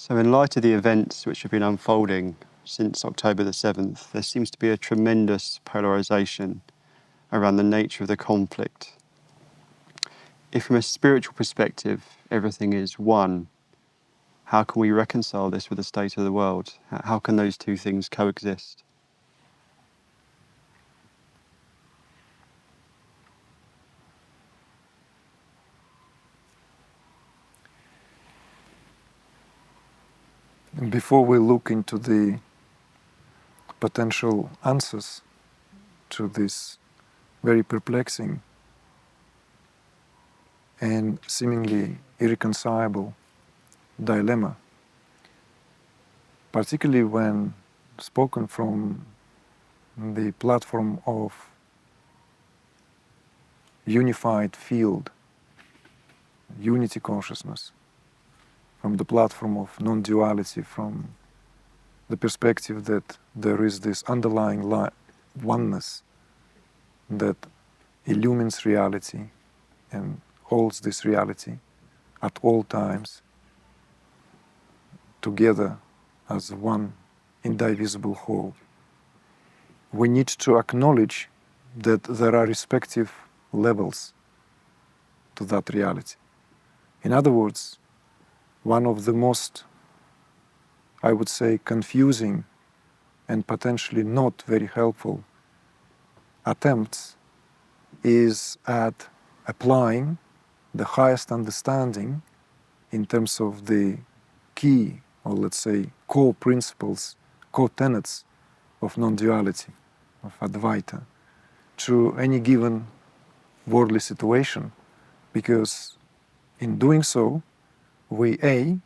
So in light of the events which have been unfolding since October the 7th, there seems to be a tremendous polarization around the nature of the conflict. If from a spiritual perspective everything is one, how can we reconcile this with the state of the world? How can those two things coexist? Before we look into the potential answers to this very perplexing and seemingly irreconcilable dilemma, particularly when spoken from the platform of unified field, unity consciousness, from the platform of non-duality, from the perspective that there is this underlying oneness that illumines reality and holds this reality at all times together as one indivisible whole. We need to acknowledge that there are respective levels to that reality. In other words, one of the most, I would say, confusing and potentially not very helpful attempts is at applying the highest understanding in terms of the key, or let's say core principles, core tenets of non-duality, of Advaita, to any given worldly situation, because in doing so, we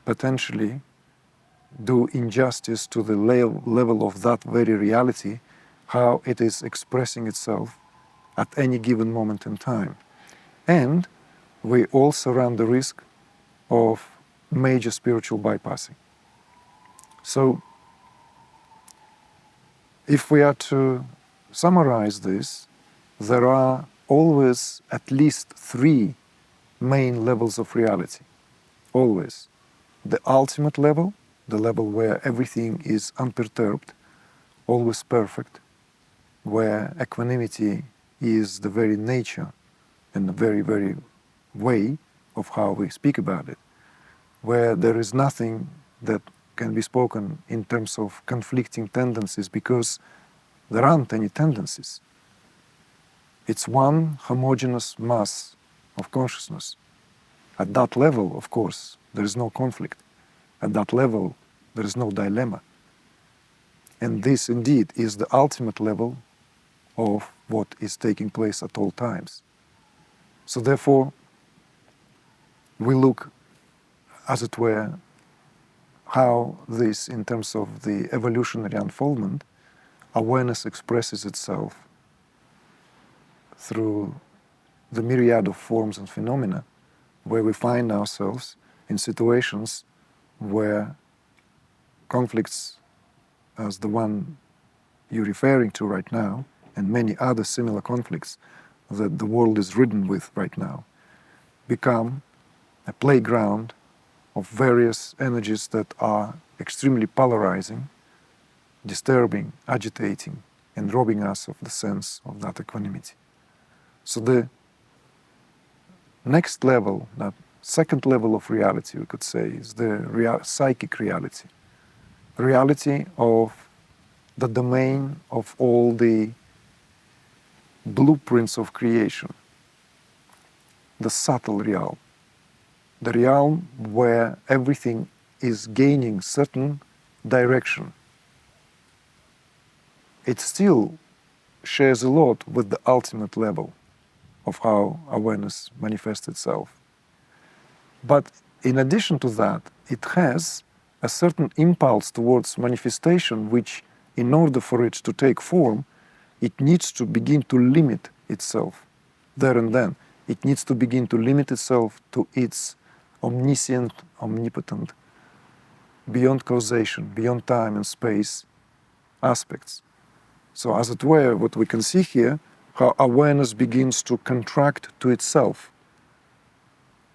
potentially do injustice to the level of that very reality, how it is expressing itself at any given moment in time. And we also run the risk of major spiritual bypassing. So, if we are to summarize this, there are always at least three main levels of reality. Always. The ultimate level, the level where everything is unperturbed, always perfect, where equanimity is the very nature and the very, very way of how we speak about it, where there is nothing that can be spoken in terms of conflicting tendencies because there aren't any tendencies. It's one homogeneous mass of consciousness. At that level, of course, there is no conflict. At that level, there is no dilemma. And this indeed is the ultimate level of what is taking place at all times. So therefore, we look, as it were, how this, in terms of the evolutionary unfoldment, awareness expresses itself through the myriad of forms and phenomena, where we find ourselves in situations where conflicts, as the one you're referring to right now, and many other similar conflicts that the world is ridden with right now, become a playground of various energies that are extremely polarizing, disturbing, agitating, and robbing us of the sense of that equanimity. So the next level, that second level of reality, we could say, is the psychic reality. Reality of the domain of all the blueprints of creation, the subtle realm, the realm where everything is gaining certain direction. It still shares a lot with the ultimate level of how awareness manifests itself. But in addition to that, it has a certain impulse towards manifestation which, in order for it to take form, it needs to begin to limit itself there and then. It needs to begin to limit itself to its omniscient, omnipotent, beyond causation, beyond time and space aspects. So as it were, what we can see here, how awareness begins to contract to itself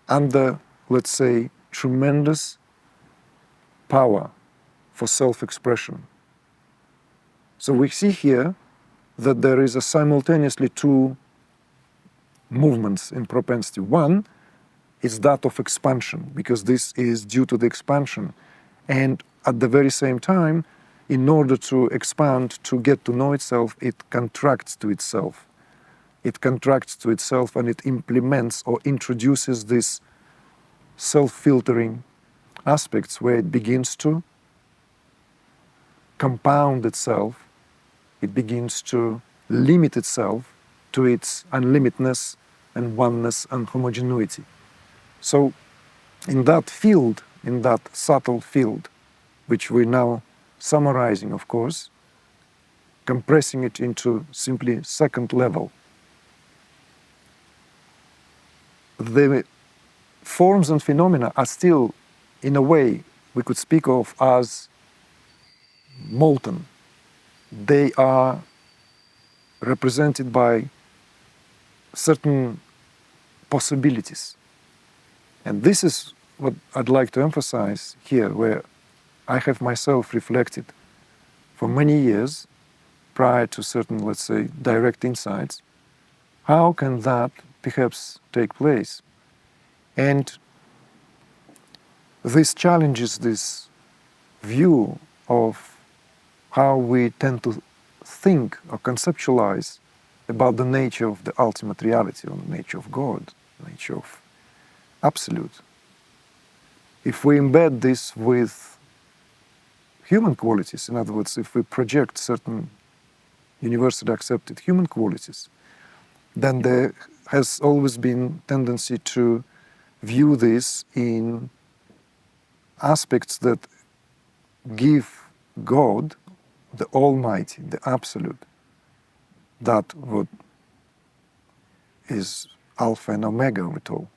under, let's say, tremendous power for self-expression. So we see here that there is simultaneously two movements in propensity. One is that of expansion, because this is due to the expansion. And at the very same time, in order to expand, to get to know itself, it contracts to itself. It contracts to itself and it implements or introduces these self-filtering aspects where it begins to compound itself, it begins to limit itself to its unlimitedness and oneness and homogeneity. So in that field, in that subtle field, which we're now summarizing, of course, compressing it into simply second level, the forms and phenomena are still, in a way, we could speak of as molten. They are represented by certain possibilities. And this is what I'd like to emphasize here, where I have myself reflected for many years prior to certain, let's say, direct insights. How can that perhaps take place? And this challenges this view of how we tend to think or conceptualize about the nature of the ultimate reality, or the nature of God, the nature of absolute. If we embed this with human qualities, in other words, if we project certain universally accepted human qualities, then there has always been tendency to view this in aspects that give God, the Almighty, the Absolute, that what is Alpha and Omega of it all,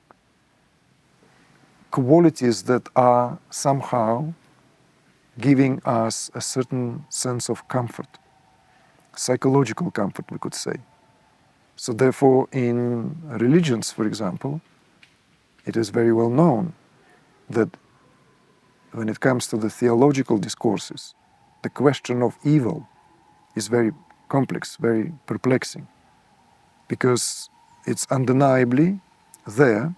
qualities that are somehow giving us a certain sense of comfort, psychological comfort, we could say. So therefore, in religions, for example, it is very well known that when it comes to the theological discourses, the question of evil is very complex, very perplexing, because it's undeniably there.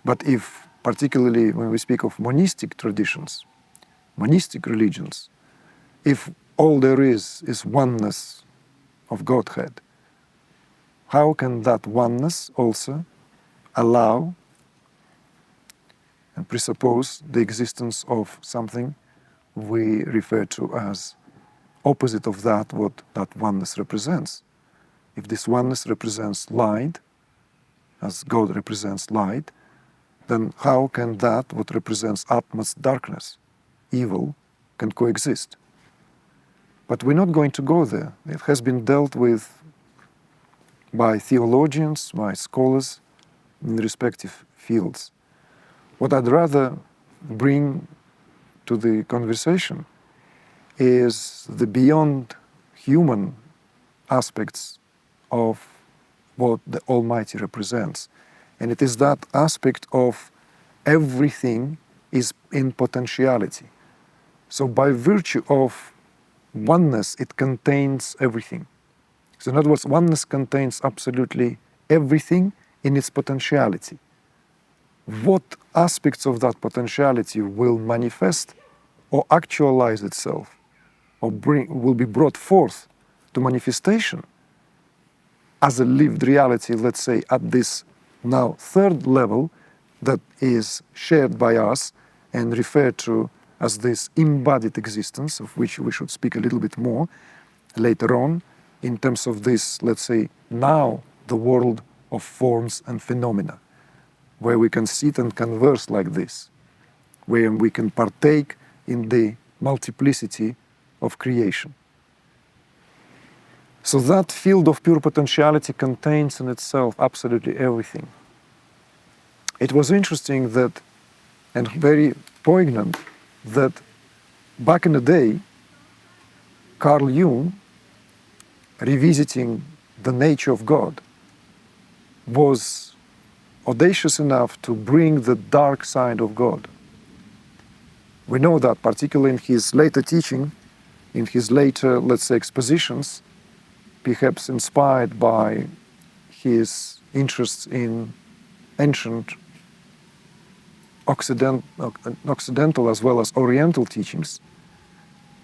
But if, particularly when we speak of monistic traditions, monistic religions, if all there is oneness of Godhead, how can that oneness also allow and presuppose the existence of something we refer to as opposite of that what that oneness represents? If this oneness represents light, as God represents light, then how can that what represents utmost darkness, evil, can coexist? But we're not going to go there. It has been dealt with by theologians, by scholars in the respective fields. What I'd rather bring to the conversation is the beyond human aspects of what the Almighty represents. And it is that aspect of everything is in potentiality. So by virtue of oneness, it contains everything. So in other words, oneness contains absolutely everything in its potentiality. What aspects of that potentiality will manifest or actualize itself or will be brought forth to manifestation as a lived reality, let's say, at this now third level that is shared by us and referred to as this embodied existence, of which we should speak a little bit more later on, in terms of this, let's say, now the world of forms and phenomena, where we can sit and converse like this, where we can partake in the multiplicity of creation. So that field of pure potentiality contains in itself absolutely everything. It was interesting that, and very poignant, that back in the day, Carl Jung, revisiting the nature of God, was audacious enough to bring the dark side of God. We know that, particularly in his later teaching, in his later, let's say, expositions, perhaps inspired by his interests in ancient Occidental as well as Oriental teachings,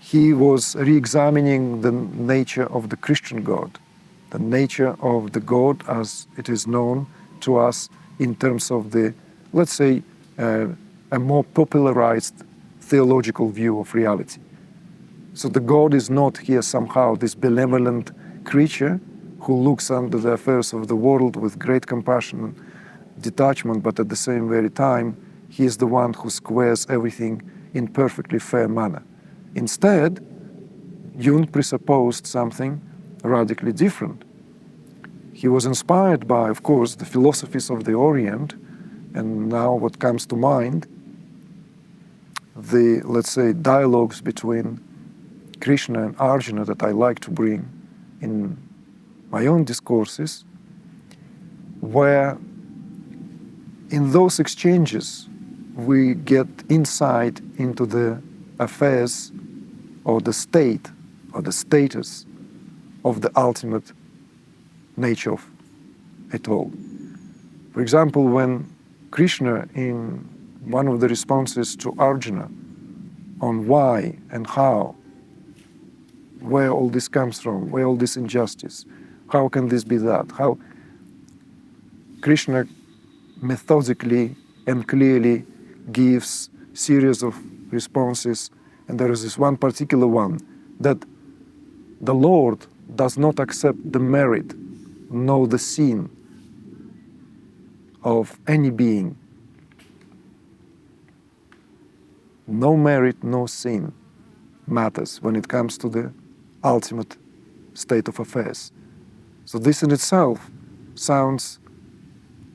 he was re-examining the nature of the Christian God, the nature of the God as it is known to us in terms of the, let's say, a more popularized theological view of reality. So the God is not here somehow this benevolent creature who looks under the affairs of the world with great compassion and detachment, but at the same very time, he is the one who squares everything in perfectly fair manner. Instead, Jung presupposed something radically different. He was inspired by, of course, the philosophies of the Orient, and now what comes to mind, the, let's say, dialogues between Krishna and Arjuna that I like to bring in my own discourses, where in those exchanges we get insight into the affairs or the state or the status of the ultimate nature of it all. For example, when Krishna, in one of the responses to Arjuna on why and how, where all this comes from, where all this injustice, how can this be that, how Krishna methodically and clearly gives series of responses, and there is this one particular one that the Lord does not accept the merit nor the sin of any being. No merit, no sin matters when it comes to the ultimate state of affairs. So this in itself sounds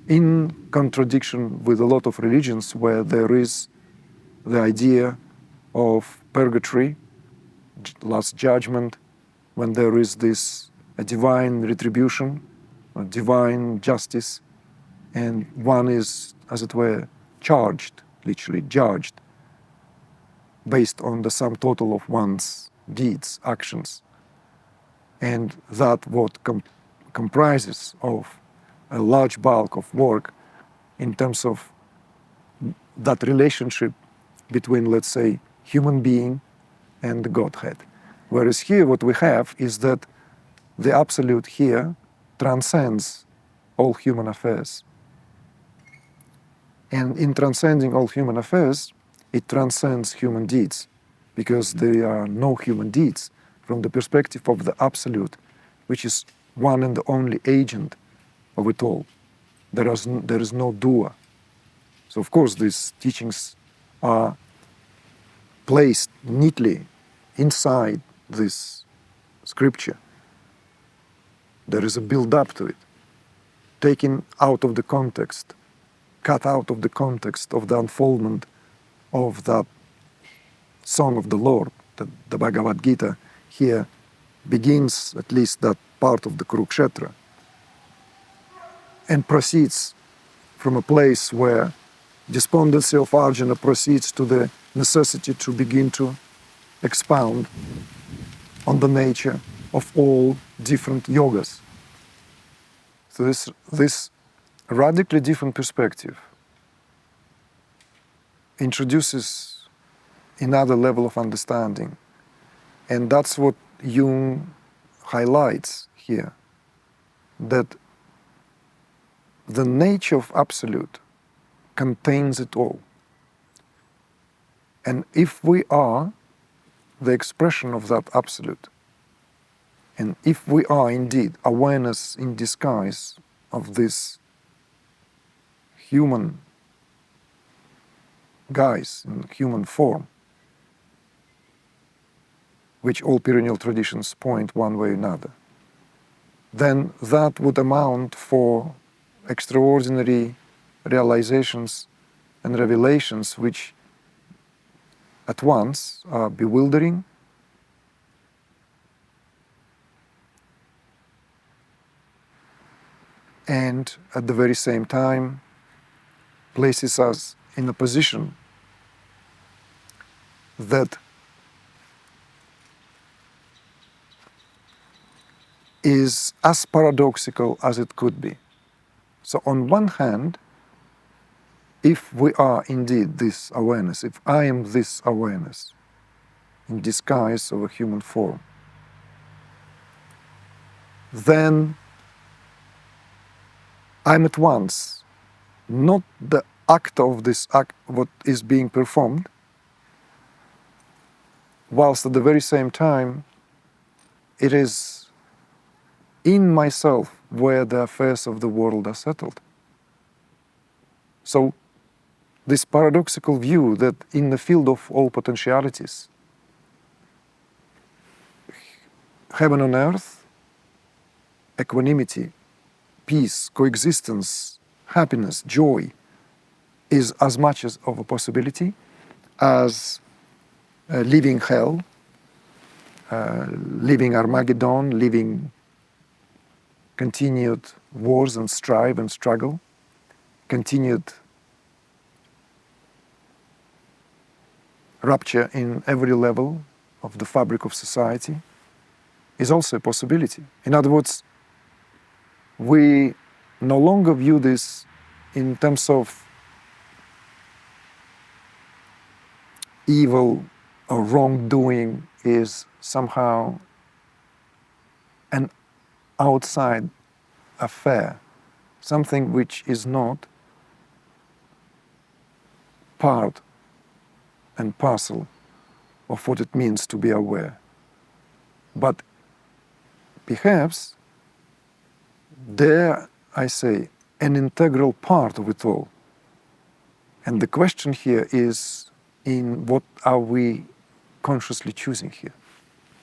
in contradiction with a lot of religions where there is the idea of purgatory, last judgment, when there is this a divine retribution, a divine justice, and one is, as it were, charged, literally judged, based on the sum total of one's deeds, actions. And that what comprises of a large bulk of work in terms of that relationship between, let's say, human being and the Godhead. Whereas here what we have is that the Absolute here transcends all human affairs. And in transcending all human affairs, it transcends human deeds, because there are no human deeds from the perspective of the Absolute, which is one and the only agent of it all. There is no doer. So of course these teachings are placed neatly inside this scripture. There is a build-up to it, taken out of the context, cut out of the context of the unfoldment of that song of the Lord. The Bhagavad Gita here begins at least that part of the Kurukshetra and proceeds from a place where despondency of Arjuna proceeds to the necessity to begin to expound on the nature of all different yogas. So this radically different perspective introduces another level of understanding. And that's what Jung highlights here, that the nature of Absolute contains it all. And if we are the expression of that Absolute, and if we are indeed awareness in disguise of this human guise, in human form, which all perennial traditions point one way or another, then that would amount for extraordinary realizations and revelations which at once are bewildering and at the very same time places us in a position that is as paradoxical as it could be. So on one hand, if we are indeed this awareness, if I am this awareness in disguise of a human form, then I'm at once not the act of this act, what is being performed, whilst at the very same time it is in myself where the affairs of the world are settled. So this paradoxical view that in the field of all potentialities, heaven on earth, equanimity, peace, coexistence, happiness, joy is as much as of a possibility as living hell, living Armageddon, living continued wars and strife and struggle, continued rupture in every level of the fabric of society is also a possibility. In other words, we no longer view this in terms of evil or wrongdoing is somehow an outside affair, something which is not part and parcel of what it means to be aware. But perhaps there, I say, an integral part of it all. And the question here is, in what are we consciously choosing here?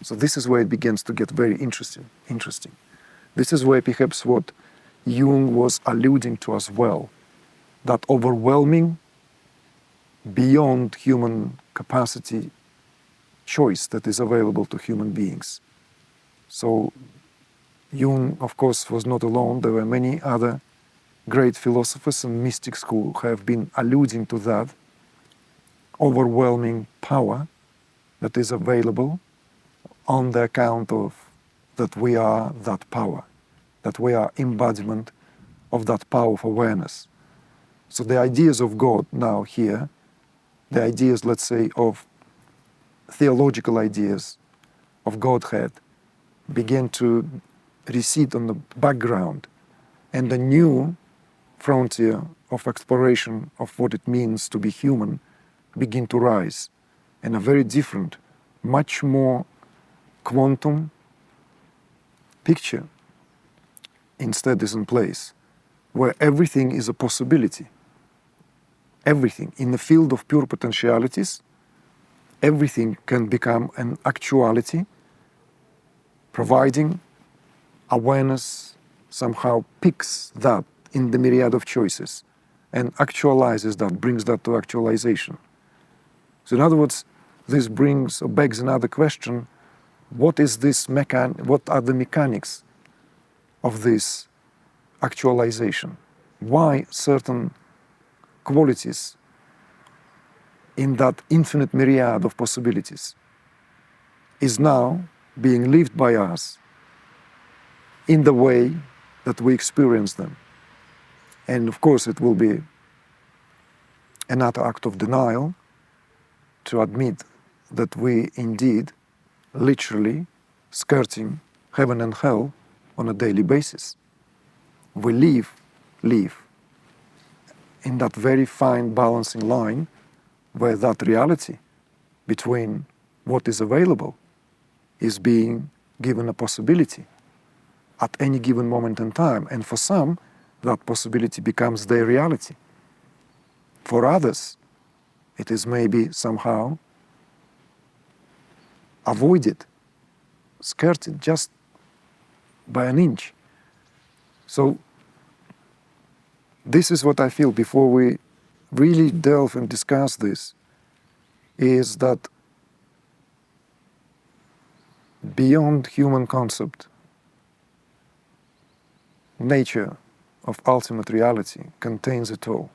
So this is where it begins to get very interesting. This is where perhaps what Jung was alluding to as well, that overwhelming, beyond human capacity choice that is available to human beings. So Jung, of course, was not alone. There were many other great philosophers and mystics who have been alluding to that overwhelming power that is available on the account of that we are that power, that we are embodiment of that power of awareness. So the ideas of God now here, the ideas, let's say, of theological ideas of Godhead began to recede on the background, and a new frontier of exploration of what it means to be human begin to rise, and a very different, much more quantum picture instead is in place, where everything is a possibility. Everything. In the field of pure potentialities, everything can become an actuality, providing awareness somehow picks that in the myriad of choices and actualizes that, brings that to actualization. So in other words, this brings or begs another question: what is this what are the mechanics of this actualization? Why certain qualities in that infinite myriad of possibilities is now being lived by us in the way that we experience them? And of course it will be another act of denial to admit that we indeed literally skirting heaven and hell on a daily basis. We live in that very fine balancing line where that reality between what is available is being given a possibility at any given moment in time. And for some, that possibility becomes their reality. For others, it is maybe somehow avoided, skirted just by an inch. So this is what I feel before we really delve and discuss this, is that beyond human concept, nature of ultimate reality contains it all.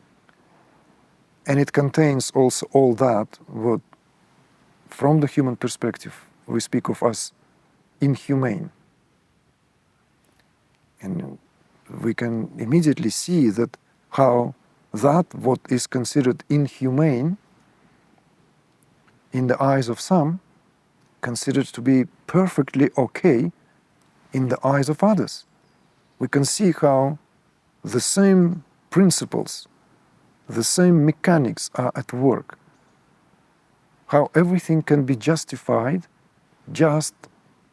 And it contains also all that what from the human perspective, we speak of as inhumane. And we can immediately see that how that what is considered inhumane in the eyes of some, considered to be perfectly okay in the eyes of others. We can see how the same principles, the same mechanics are at work, how everything can be justified just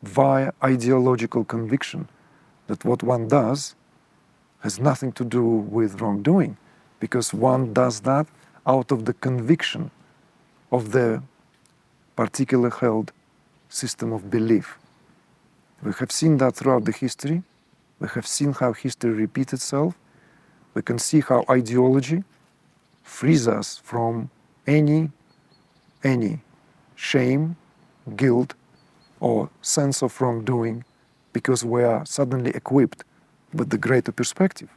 via ideological conviction that what one does has nothing to do with wrongdoing, because one does that out of the conviction of the particular held system of belief. We have seen that throughout the history. We have seen how history repeats itself. We can see how ideology frees us from any shame, guilt, or sense of wrongdoing, because we are suddenly equipped with the greater perspective.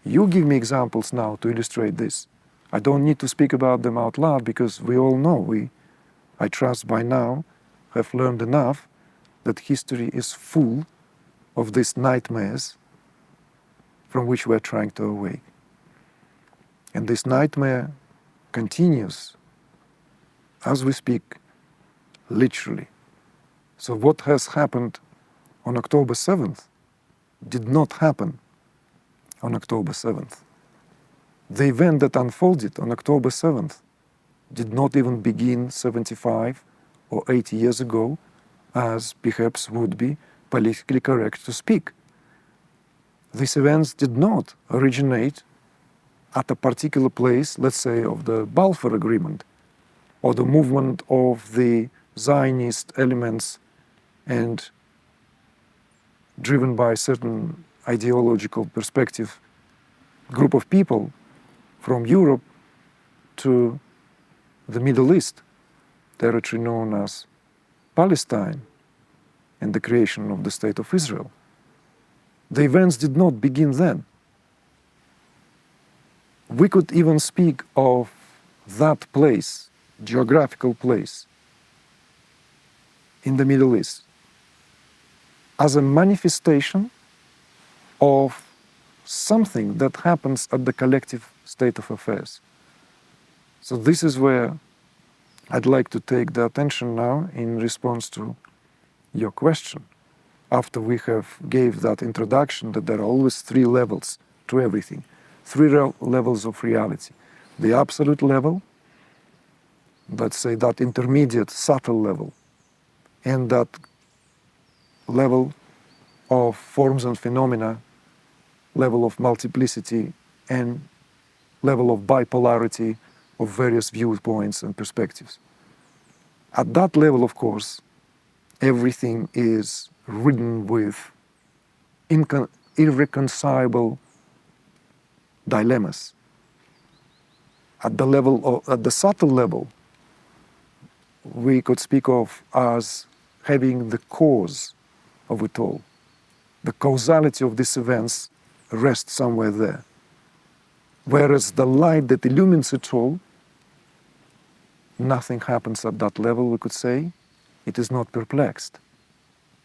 You give me examples now to illustrate this. I don't need to speak about them out loud, because we all know, I trust by now, have learned enough that history is full of these nightmares from which we are trying to awake. And this nightmare continues as we speak, literally. So what has happened on October 7th did not happen on October 7th. The event that unfolded on October 7th did not even begin 75 or 80 years ago, as perhaps would be politically correct to speak. These events did not originate at a particular place, let's say of the Balfour Agreement, or the movement of the Zionist elements and driven by a certain ideological perspective group of people from Europe to the Middle East, territory known as Palestine, and the creation of the State of Israel. The events did not begin then. We could even speak of that place, geographical place, in the Middle East, as a manifestation of something that happens at the collective state of affairs. So this is where I'd like to take the attention now in response to your question. After we have gave that introduction that there are always three levels to everything, three levels of reality. The absolute level, let's say that intermediate subtle level, and that level of forms and phenomena, level of multiplicity, and level of bipolarity of various viewpoints and perspectives. At that level, of course, everything is ridden with irreconcilable dilemmas. At the subtle level, we could speak of as having the cause of it all. The causality of these events rests somewhere there. Whereas the light that illumines it all, nothing happens at that level, we could say. It is not perplexed.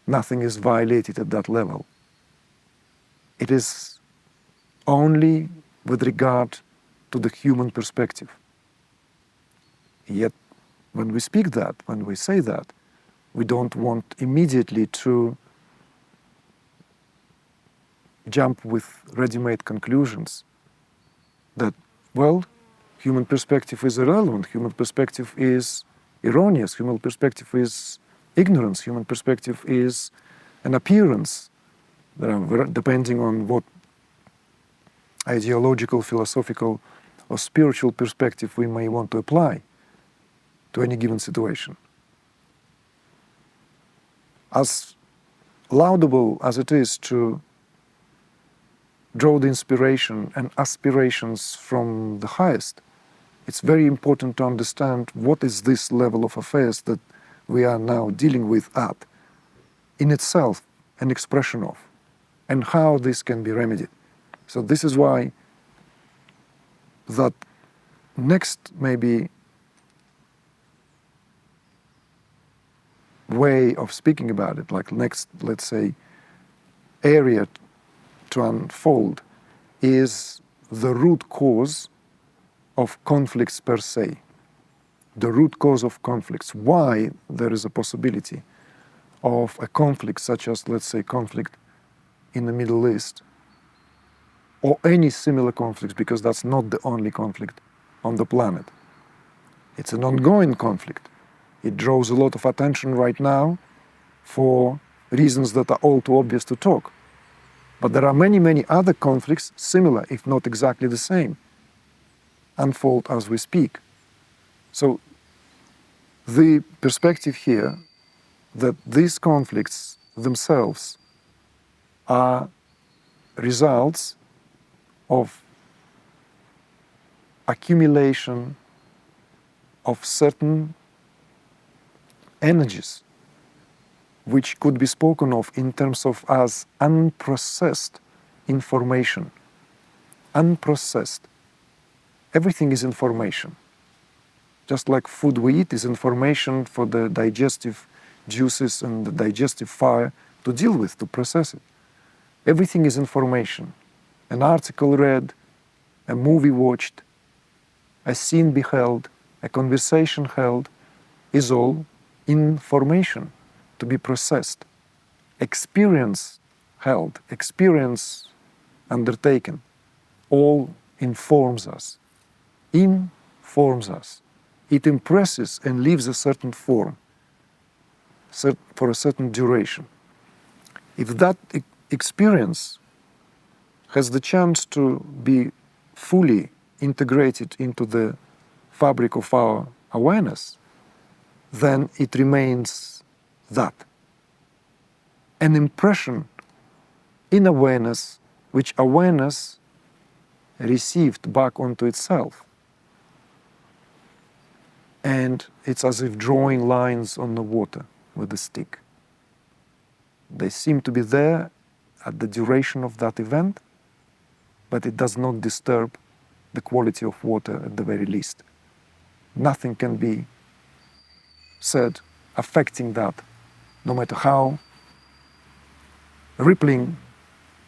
Nothing is violated at that level. It is only with regard to the human perspective. Yet, when we speak that, when we say that, we don't want immediately to jump with ready-made conclusions that, well, human perspective is irrelevant, human perspective is erroneous, human perspective is ignorance, human perspective is an appearance, depending on what ideological, philosophical, or spiritual perspective we may want to apply to any given situation. As laudable as it is to draw the inspiration and aspirations from the highest, it's very important to understand what is this level of affairs that we are now dealing with at, in itself an expression of, and how this can be remedied. So this is why that next maybe way of speaking about it, like next, let's say, area to unfold, is the root cause of conflicts per se. The root cause of conflicts. Why there is a possibility of a conflict such as, let's say, conflict in the Middle East, or any similar conflicts, because that's not the only conflict on the planet. It's an ongoing conflict. It draws a lot of attention right now for reasons that are all too obvious to talk. But there are many, many other conflicts, similar, if not exactly the same, unfold as we speak. So the perspective here that these conflicts themselves are results of accumulation of certain energies which could be spoken of in terms of as unprocessed information. Unprocessed. Everything is information. Just like food we eat is information for the digestive juices and the digestive fire to deal with, to process it. Everything is information. An article read, a movie watched, a scene beheld, a conversation held, is all information to be processed. Experience held, experience undertaken, all informs us. Informs us. It impresses and leaves a certain form for a certain duration. If that experience has the chance to be fully integrated into the fabric of our awareness, then it remains that. An impression in awareness, which awareness received back onto itself. And it's as if drawing lines on the water with a stick. They seem to be there at the duration of that event, but it does not disturb the quality of water at the very least. Nothing can be said affecting that, no matter how rippling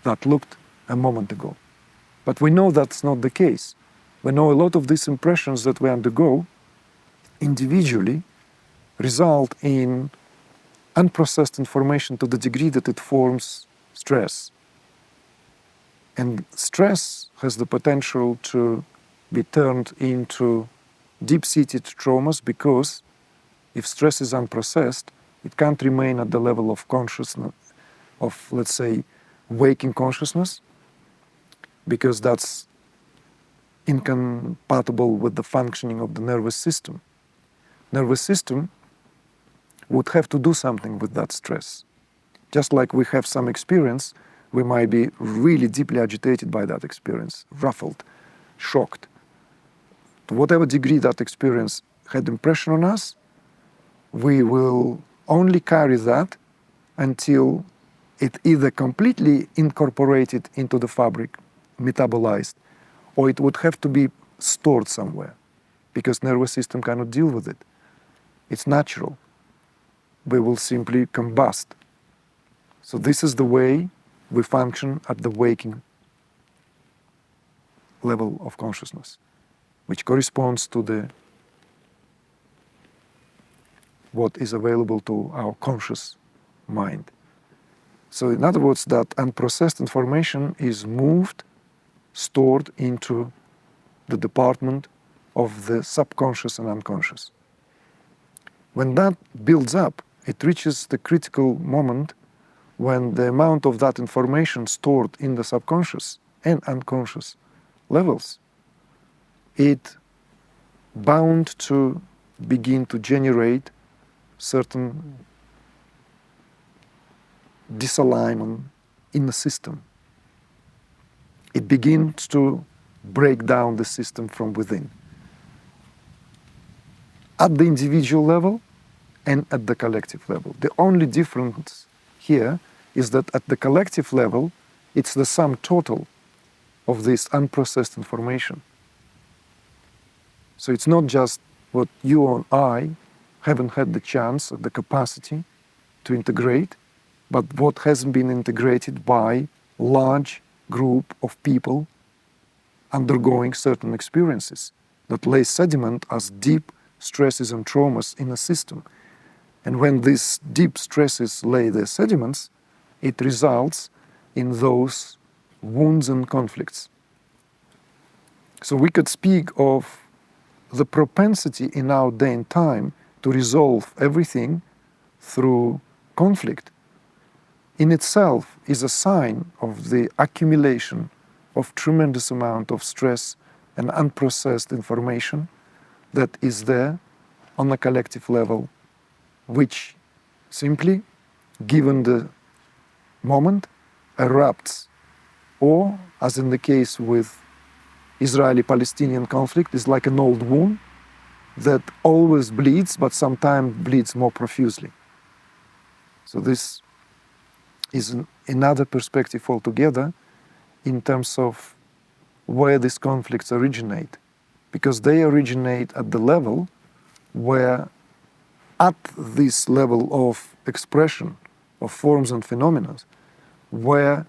that looked a moment ago. But we know that's not the case. We know a lot of these impressions that we undergo individually result in unprocessed information to the degree that it forms stress. And stress has the potential to be turned into deep-seated traumas, because if stress is unprocessed, it can't remain at the level of consciousness, of, let's say, waking consciousness, because that's incompatible with the functioning of the nervous system. Nervous system would have to do something with that stress. Just like we have some experience, we might be really deeply agitated by that experience, ruffled, shocked. To whatever degree that experience had impression on us, we will only carry that until it either completely incorporated into the fabric, metabolized, or it would have to be stored somewhere, because nervous system cannot deal with it. It's natural. We will simply combust. So this is the way we function at the waking level of consciousness, which corresponds to the what is available to our conscious mind. So in other words, that unprocessed information is moved, stored into the department of the subconscious and unconscious. When that builds up, it reaches the critical moment when the amount of that information stored in the subconscious and unconscious levels, it bound to begin to generate certain disalignment in the system. It begins to break down the system from within, at the individual level and at the collective level. The only difference here is that at the collective level, it's the sum total of this unprocessed information. So it's not just what you and I haven't had the chance or the capacity to integrate, but what hasn't been integrated by large group of people undergoing certain experiences that lay sediment as deep stresses and traumas in a system. And when these deep stresses lay their sediments, it results in those wounds and conflicts. So we could speak of the propensity in our day and time to resolve everything through conflict in itself is a sign of the accumulation of tremendous amount of stress and unprocessed information that is there on a collective level, which simply, given the moment, erupts, or, as in the case with Israeli-Palestinian conflict, is like an old wound that always bleeds, but sometimes bleeds more profusely. So this is another perspective altogether in terms of where these conflicts originate, because they originate at the level where, at this level of expression of forms and phenomena, where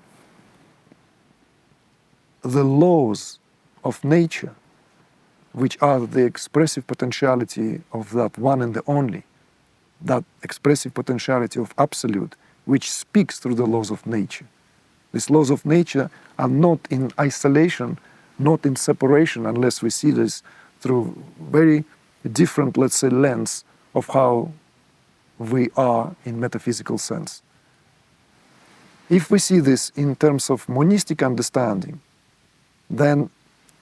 the laws of nature, which are the expressive potentiality of that one and the only, that expressive potentiality of absolute, which speaks through the laws of nature. These laws of nature are not in isolation, not in separation, unless we see this through very different, let's say, lens of how we are in metaphysical sense. If we see this in terms of monistic understanding, then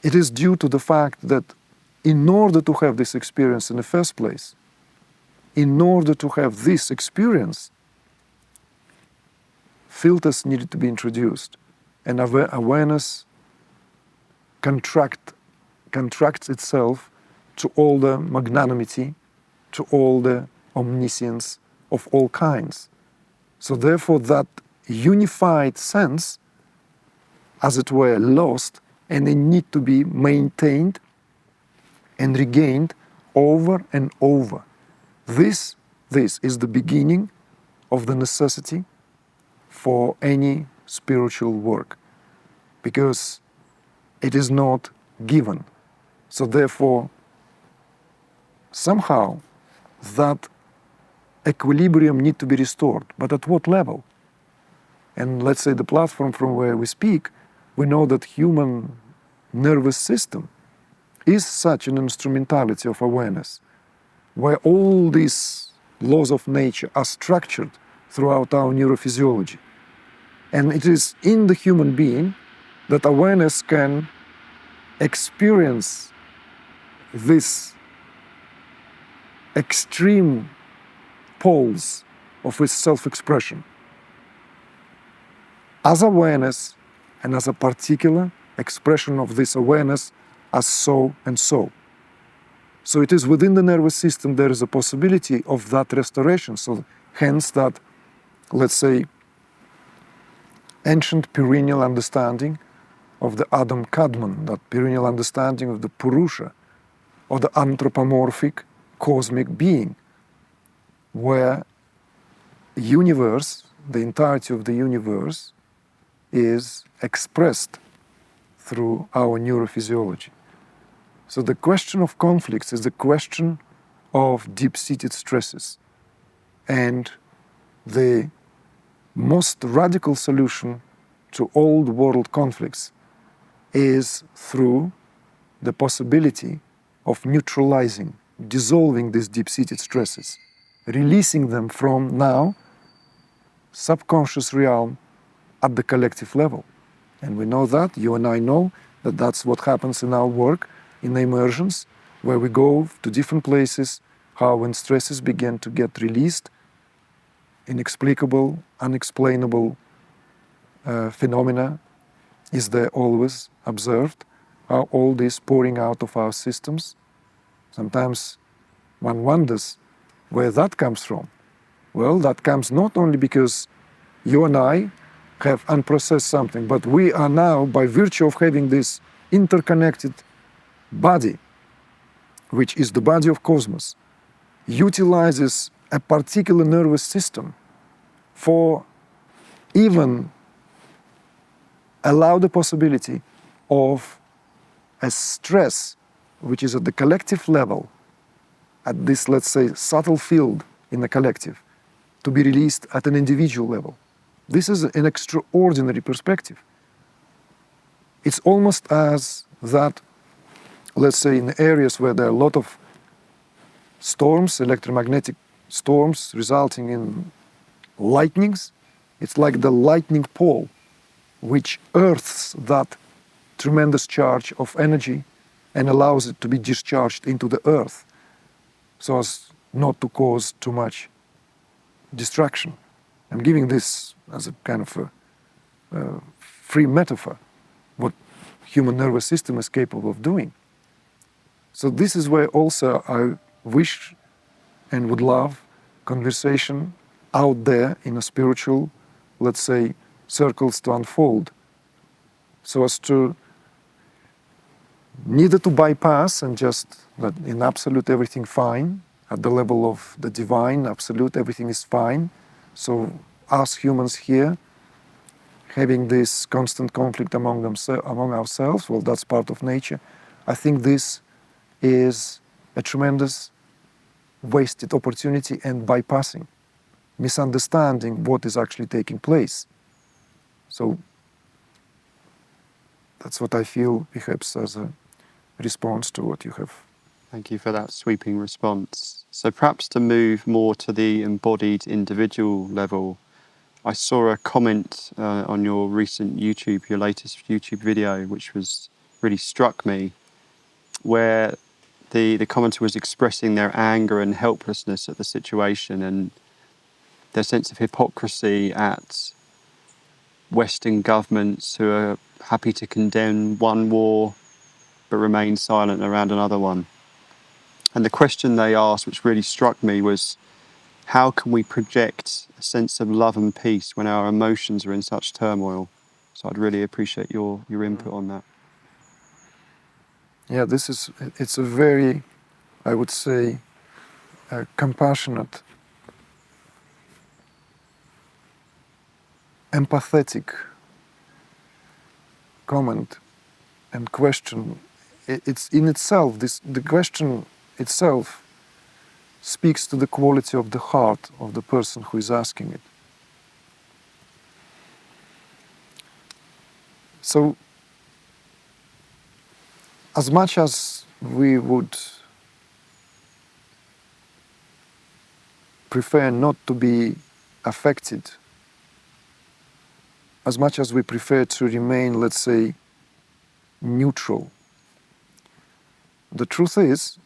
it is due to the fact that in order to have this experience in the first place, in order to have this experience, filters needed to be introduced, and awareness contracts itself to all the magnanimity, to all the omniscience of all kinds. So therefore that unified sense, as it were, lost, and they need to be maintained and regained over and over. This is the beginning of the necessity for any spiritual work, because it is not given. So therefore, somehow that equilibrium needs to be restored. But at what level? And let's say the platform from where we speak, we know that human nervous system is such an instrumentality of awareness, where all these laws of nature are structured throughout our neurophysiology. And it is in the human being that awareness can experience this extreme poles of its self-expression as awareness and as a particular expression of this awareness as so and so. So it is within the nervous system there is a possibility of that restoration. So hence that, let's say, ancient perennial understanding of the Adam Kadmon, that perennial understanding of the Purusha, or the anthropomorphic cosmic being, where the universe, the entirety of the universe, is expressed through our neurophysiology. So the question of conflicts is the question of deep-seated stresses. And the most radical solution to old world conflicts is through the possibility of neutralizing, dissolving these deep-seated stresses, releasing them from now subconscious realm at the collective level. And we know that, you and I know, that that's what happens in our work, in the immersions, where we go to different places, how when stresses begin to get released, inexplicable, unexplainable phenomena is there always observed, how all this pouring out of our systems. Sometimes one wonders where that comes from. Well, that comes not only because you and I have unprocessed something, but we are now, by virtue of having this interconnected body, which is the body of cosmos, utilizes a particular nervous system for even allow the possibility of a stress which is at the collective level, at this, let's say, subtle field in the collective, to be released at an individual level. This is an extraordinary perspective. It's almost as that, let's say, in areas where there are a lot of storms, electromagnetic storms resulting in lightnings, it's like the lightning pole which earths that tremendous charge of energy and allows it to be discharged into the earth so as not to cause too much destruction. I'm giving this as a kind of a free metaphor, what human nervous system is capable of doing. So this is where also I wish and would love conversation out there in a spiritual, let's say, circles to unfold, so as to neither to bypass and just that in absolute everything fine, at the level of the divine, absolute everything is fine. So us humans here, having this constant conflict among ourselves, well, that's part of nature. I think this is a tremendous wasted opportunity and bypassing, misunderstanding what is actually taking place. So that's what I feel perhaps as a response to what you have. Thank you for that sweeping response. So perhaps to move more to the embodied individual level, I saw a comment on your recent your latest YouTube video, which really struck me, where the commenter was expressing their anger and helplessness at the situation and their sense of hypocrisy at Western governments who are happy to condemn one war but remain silent around another one. And the question they asked, which really struck me, was how can we project a sense of love and peace when our emotions are in such turmoil? So I'd really appreciate your input on that. Yeah, it's a very, I would say, compassionate, empathetic comment and question. It's in itself, the question itself speaks to the quality of the heart of the person who is asking it. So, as much as we would prefer not to be affected, as much as we prefer to remain, let's say, neutral, the truth is,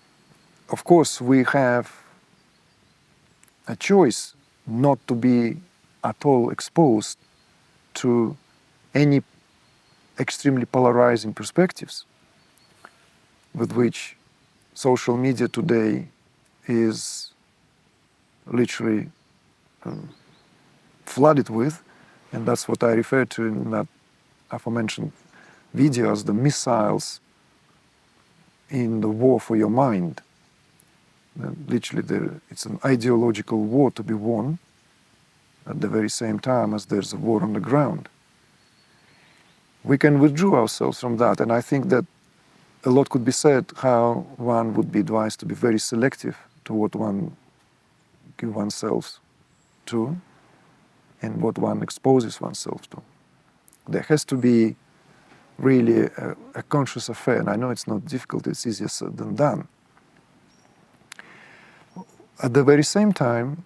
of course, we have a choice not to be at all exposed to any extremely polarizing perspectives with which social media today is literally flooded with, and that's what I refer to in that aforementioned video as the missiles in the war for your mind. Literally, it's an ideological war to be won at the very same time as there's a war on the ground. We can withdraw ourselves from that, and I think that a lot could be said how one would be advised to be very selective to what one gives oneself to and what one exposes oneself to. There has to be really a conscious affair, and I know it's not difficult, it's easier said than done. At the very same time,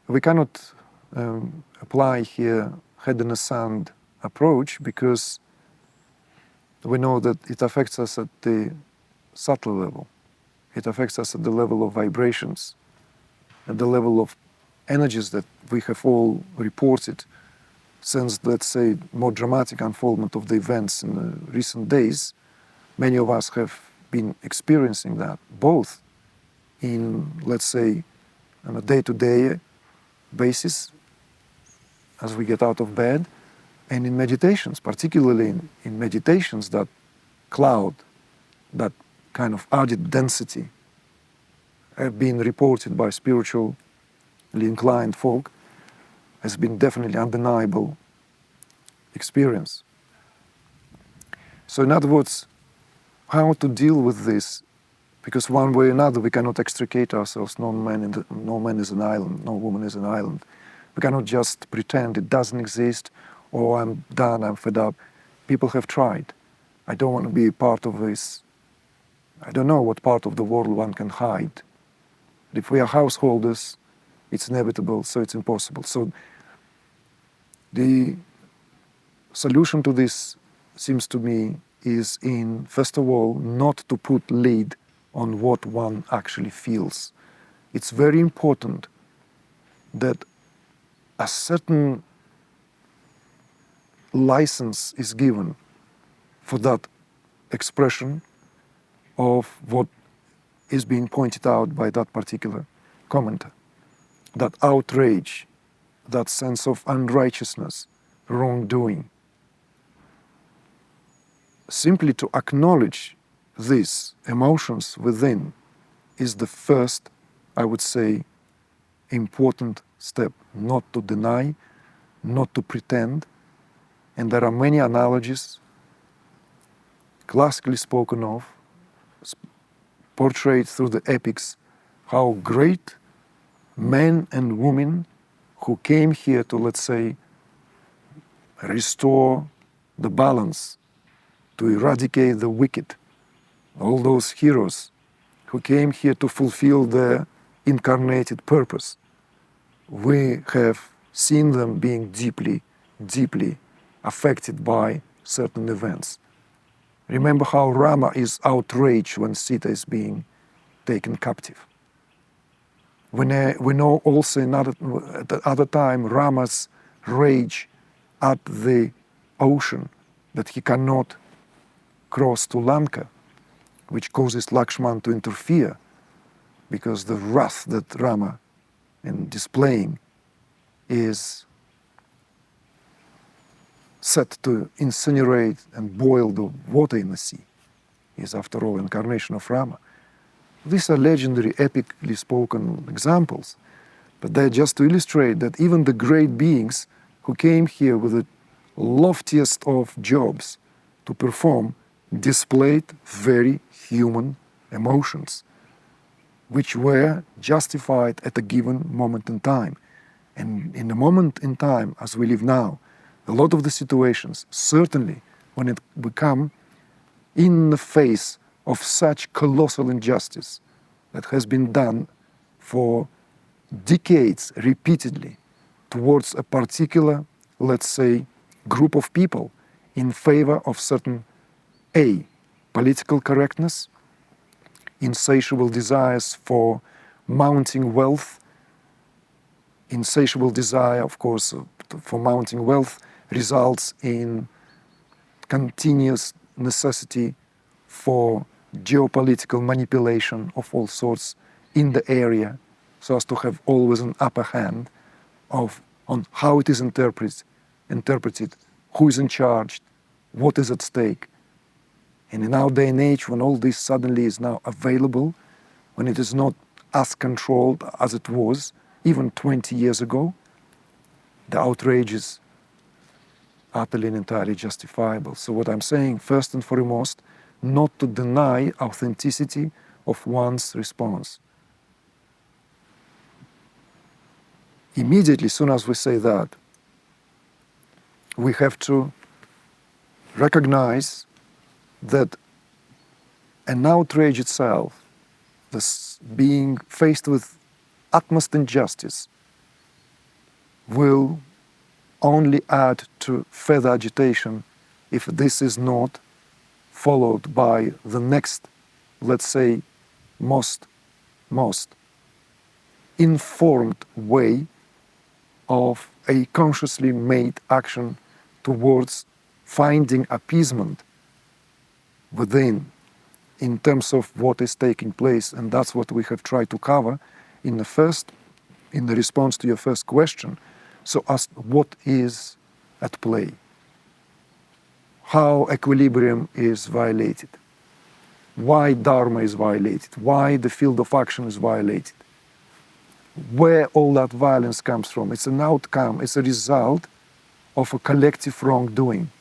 we cannot apply here head in the sand approach because we know that it affects us at the subtle level. It affects us at the level of vibrations, at the level of energies that we have all reported since, let's say, more dramatic unfoldment of the events in the recent days. Many of us have been experiencing that, both in, let's say, on a day-to-day basis, as we get out of bed, and in meditations, particularly in meditations, that cloud, that kind of added density have been reported by spiritually inclined folk has been definitely undeniable experience. So in other words, how to deal with this, because one way or another we cannot extricate ourselves. No man is an island, no woman is an island. We cannot just pretend it doesn't exist, or I'm done, I'm fed up. People have tried. I don't want to be part of this. I don't know what part of the world one can hide. If we are householders, it's inevitable, so it's impossible. So the solution to this seems to me is in, first of all, not to put lid on what one actually feels. It's very important that a certain license is given for that expression of what is being pointed out by that particular commenter. That outrage, that sense of unrighteousness, wrongdoing. Simply to acknowledge these emotions within is the first, I would say, important step. Not to deny, not to pretend. And there are many analogies, classically spoken of, portrayed through the epics, how great men and women who came here to, let's say, restore the balance, to eradicate the wicked, all those heroes who came here to fulfill their incarnated purpose. We have seen them being deeply, deeply affected by certain events. Remember how Rama is outraged when Sita is being taken captive. We know also at the other time Rama's rage at the ocean, that he cannot cross to Lanka, which causes Lakshman to interfere, because the wrath that Rama is displaying is set to incinerate and boil the water in the sea. He is, after all, incarnation of Rama. These are legendary, epically spoken examples, but they're just to illustrate that even the great beings who came here with the loftiest of jobs to perform displayed very human emotions, which were justified at a given moment in time. And in the moment in time, as we live now, a lot of the situations, certainly when it become in the face of such colossal injustice that has been done for decades repeatedly towards a particular, let's say, group of people in favor of certain political correctness, insatiable desires for mounting wealth, insatiable desire, of course, for mounting wealth results in continuous necessity for geopolitical manipulation of all sorts in the area, so as to have always an upper hand on how it is interpreted, who is in charge, what is at stake. And in our day and age, when all this suddenly is now available, when it is not as controlled as it was even 20 years ago, the outrage is utterly and entirely justifiable. So what I'm saying, first and foremost, not to deny authenticity of one's response. Immediately, as soon as we say that, we have to recognize that an outrage itself, this being faced with utmost injustice, will only add to further agitation if this is not followed by the next, let's say, most informed way of a consciously made action towards finding appeasement within in terms of what is taking place. And that's what we have tried to cover in the response to your first question. So as what is at play? How equilibrium is violated? Why Dharma is violated? Why the field of action is violated? where all that violence comes from. It's an outcome, it's a result of a collective wrongdoing.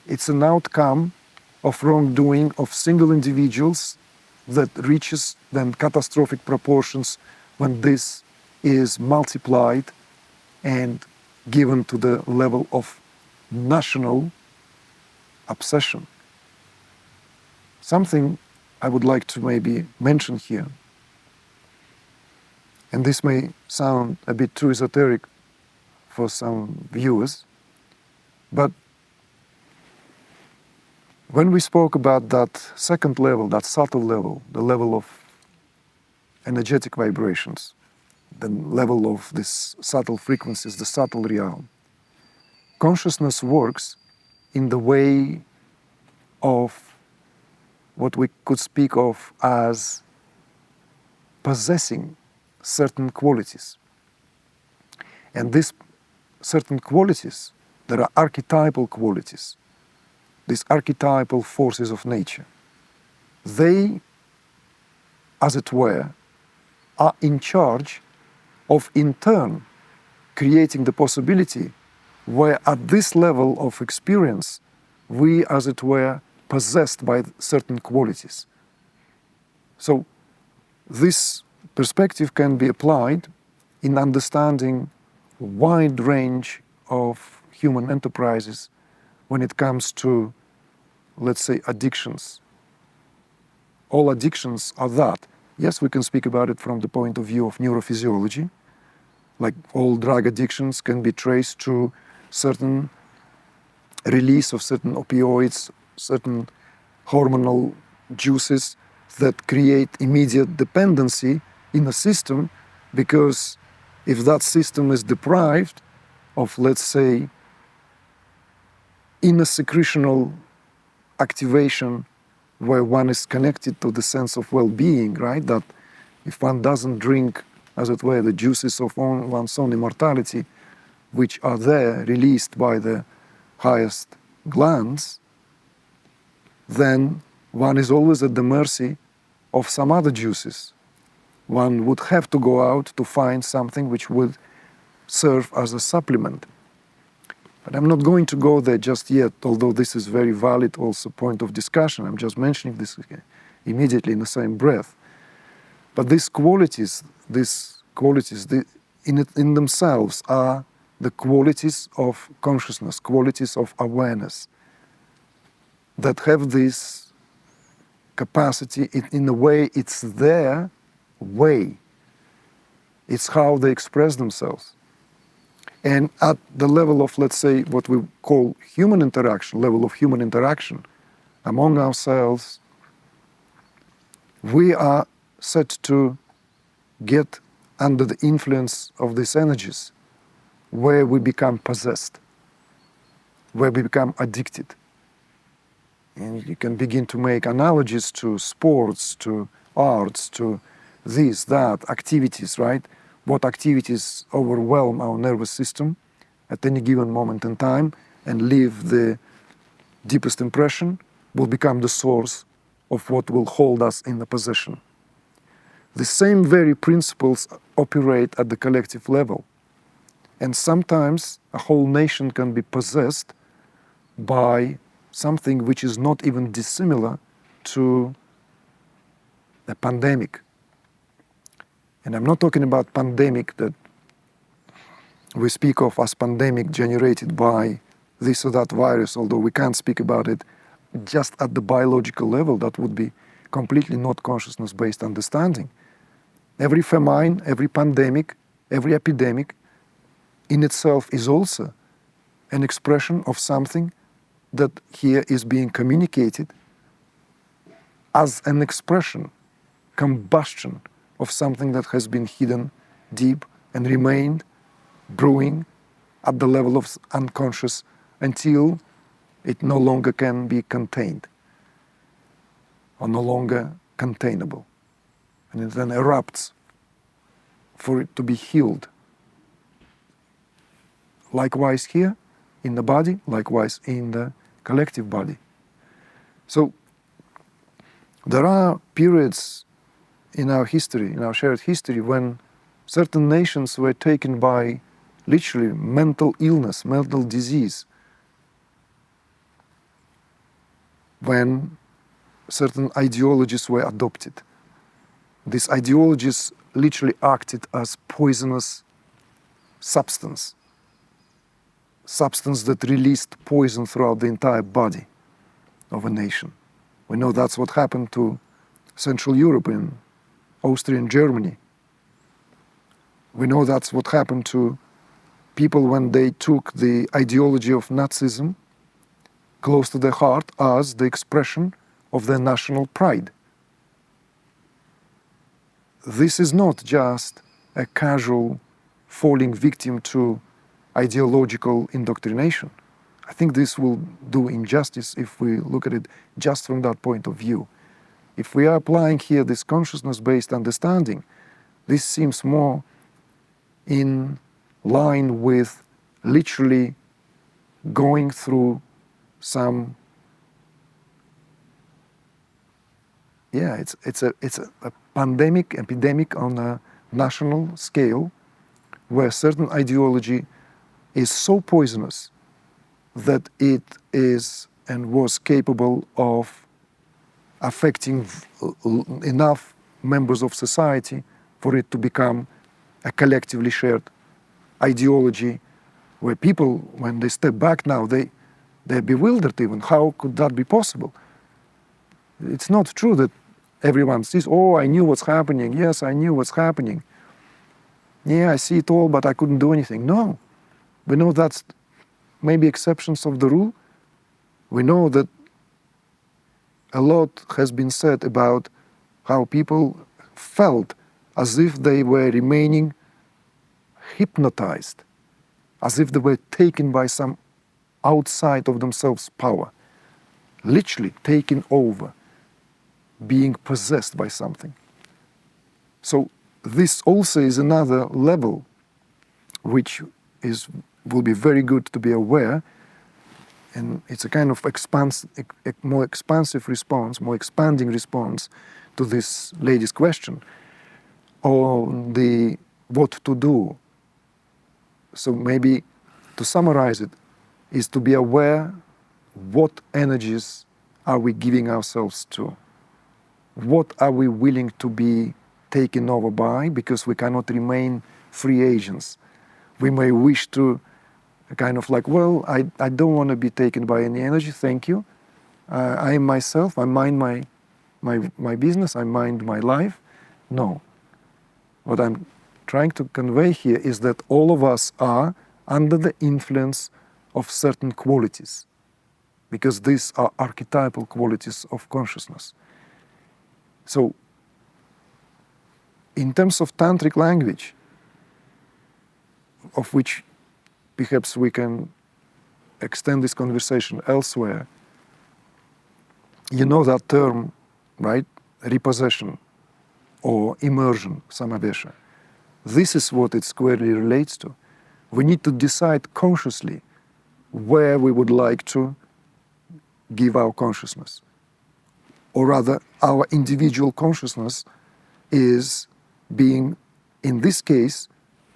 It's an outcome of wrongdoing of single individuals that reaches then catastrophic proportions when this is multiplied and given to the level of national obsession. Something I would like to maybe mention here, and this may sound a bit too esoteric for some viewers, but when we spoke about that second level, that subtle level, the level of energetic vibrations, the level of these subtle frequencies, the subtle realm, consciousness works in the way of what we could speak of as possessing certain qualities. And these certain qualities, there are archetypal qualities, these archetypal forces of nature. They, as it were, are in charge of in turn creating the possibility where at this level of experience we, as it were, possessed by certain qualities. So this perspective can be applied in understanding a wide range of human enterprises when it comes to, let's say, addictions. All addictions are that. Yes, we can speak about it from the point of view of neurophysiology, like all drug addictions can be traced to certain release of certain opioids, certain hormonal juices that create immediate dependency in a system, because if that system is deprived of, let's say, inner secretional activation where one is connected to the sense of well-being, right? That if one doesn't drink, as it were, the juices of one's own immortality, which are there released by the highest glands, then one is always at the mercy of some other juices. One would have to go out to find something which would serve as a supplement. But I'm not going to go there just yet, although this is very valid also point of discussion. I'm just mentioning this immediately in the same breath. But these qualities in themselves are the qualities of consciousness, qualities of awareness that have this capacity. In a way, it's their way. It's how they express themselves. And at the level of, let's say, what we call human interaction, level of human interaction among ourselves, we are set to get under the influence of these energies, where we become possessed, where we become addicted. And you can begin to make analogies to sports, to arts, to this, that, activities, right? What activities overwhelm our nervous system at any given moment in time and leave the deepest impression will become the source of what will hold us in the possession. The same very principles operate at the collective level. And sometimes a whole nation can be possessed by something which is not even dissimilar to a pandemic. And I'm not talking about pandemic that we speak of as pandemic generated by this or that virus, although we can't speak about it just at the biological level. That would be completely not consciousness-based understanding. Every famine, every pandemic, every epidemic in itself is also an expression of something that here is being communicated as an expression, combustion of something that has been hidden deep and remained brewing at the level of unconscious until it no longer can be contained or no longer containable. And it then erupts for it to be healed. Likewise here in the body, likewise in the collective body. So there are periods in our history, in our shared history, when certain nations were taken by literally mental illness, mental disease, when certain ideologies were adopted. These ideologies literally acted as poisonous substance that released poison throughout the entire body of a nation. We know that's what happened to Central Europe in Austria and Germany. We know that's what happened to people when they took the ideology of Nazism close to their heart as the expression of their national pride. This is not just a casual falling victim to ideological indoctrination. I think this will do injustice if we look at it just from that point of view. If we are applying here this consciousness-based understanding, this seems more in line with literally going through some, it's a pandemic, epidemic on a national scale, where certain ideology is so poisonous that it is and was capable of affecting enough members of society for it to become a collectively shared ideology, where people, when they step back now, they're bewildered even. How could that be possible? It's not true that everyone sees, oh, I knew what's happening. Yes, I knew what's happening. Yeah, I see it all, but I couldn't do anything. No. We know that's maybe exceptions of the rule. We know that a lot has been said about how people felt as if they were remaining hypnotized, as if they were taken by some outside of themselves power, literally taken over, being possessed by something. So this also is another level which will be very good to be aware, and it's a kind of more expansive response, more expanding response to this lady's question on the what to do. So maybe to summarize it is to be aware what energies are we giving ourselves to, what are we willing to be taken over by, because we cannot remain free agents. We may wish to kind of like, well, I don't want to be taken by any energy, thank you. I am myself, I mind my business, I mind my life. No. What I'm trying to convey here is that all of us are under the influence of certain qualities, because these are archetypal qualities of consciousness. So, in terms of tantric language, of which perhaps we can extend this conversation elsewhere, you know that term, right? Repossession or immersion, samavesha. This is what it squarely relates to. We need to decide consciously where we would like to give our consciousness. Or rather, our individual consciousness is being, in this case,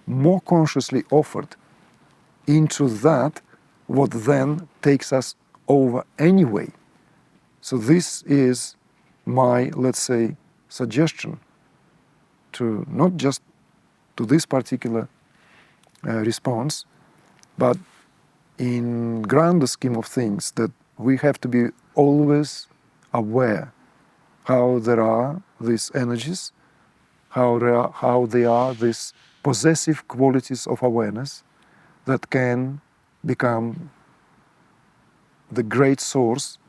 more consciously offered into that what then takes us over anyway. So this is my, let's say, suggestion to not just to this particular response, but in grander scheme of things, that we have to be always aware how there are these energies, how they are these possessive qualities of awareness that can become the great source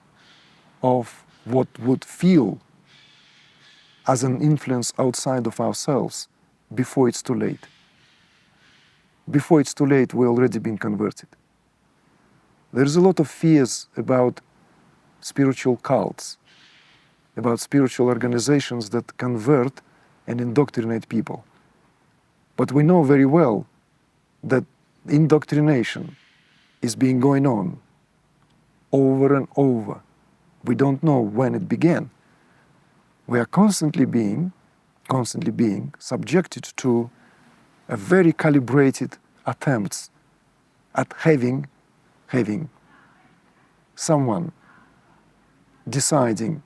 of what would feel as an influence outside of ourselves before it's too late. Before it's too late, we've already been converted. There's a lot of fears about spiritual cults, about spiritual organizations that convert and indoctrinate people. But we know very well that indoctrination is being going on over and over. We don't know when it began. We are constantly being subjected to a very calibrated attempts at having someone deciding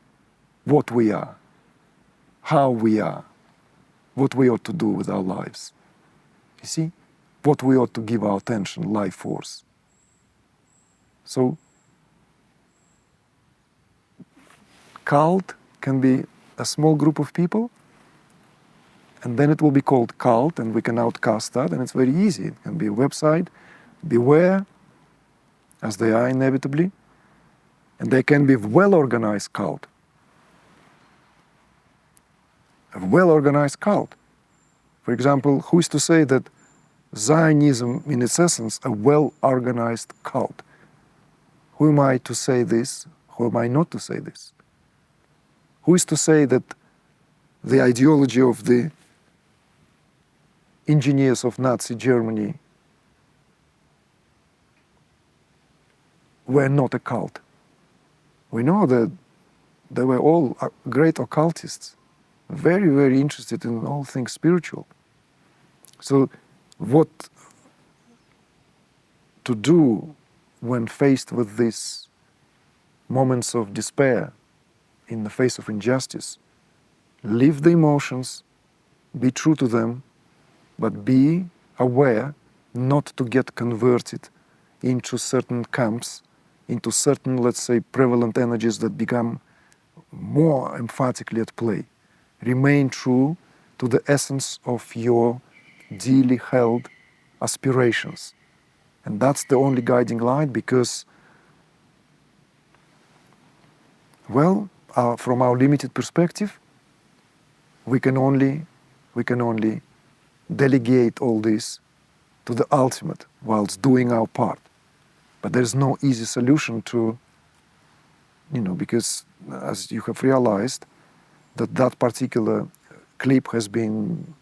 what we are, how we are, what we ought to do with our lives. You see? What we ought to give our attention, life force. So, cult can be a small group of people, and then it will be called cult, and we can outcast that, and it's very easy. It can be a website, beware, as they are inevitably, and they can be well-organized cult. A well-organized cult. For example, who is to say that Zionism, in its essence, a well-organized cult? Who am I to say this? Who am I not to say this? Who is to say that the ideology of the engineers of Nazi Germany were not a cult? We know that they were all great occultists, very, very interested in all things spiritual. So what to do when faced with these moments of despair in the face of injustice? Live the emotions, be true to them, but be aware not to get converted into certain camps, into certain, let's say, prevalent energies that become more emphatically at play. Remain true to the essence of your dearly held aspirations. And that's the only guiding light, because, well, from our limited perspective, we can only delegate all this to the ultimate whilst doing our part. But there's no easy solution to, because as you have realized, that particular clip has been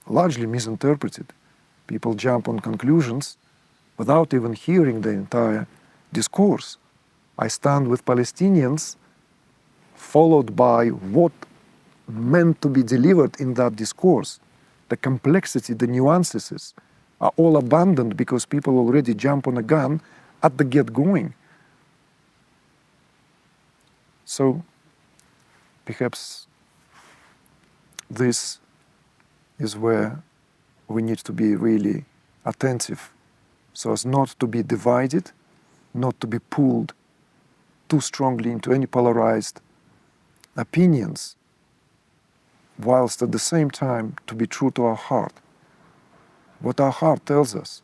largely misinterpreted. People jump on conclusions without even hearing the entire discourse. I stand with Palestinians, followed by what meant to be delivered in that discourse. The complexity, the nuances are all abandoned because people already jump on a gun at the get-going. So perhaps this is where we need to be really attentive, so as not to be divided, not to be pulled too strongly into any polarized opinions, whilst at the same time to be true to our heart. What our heart tells us.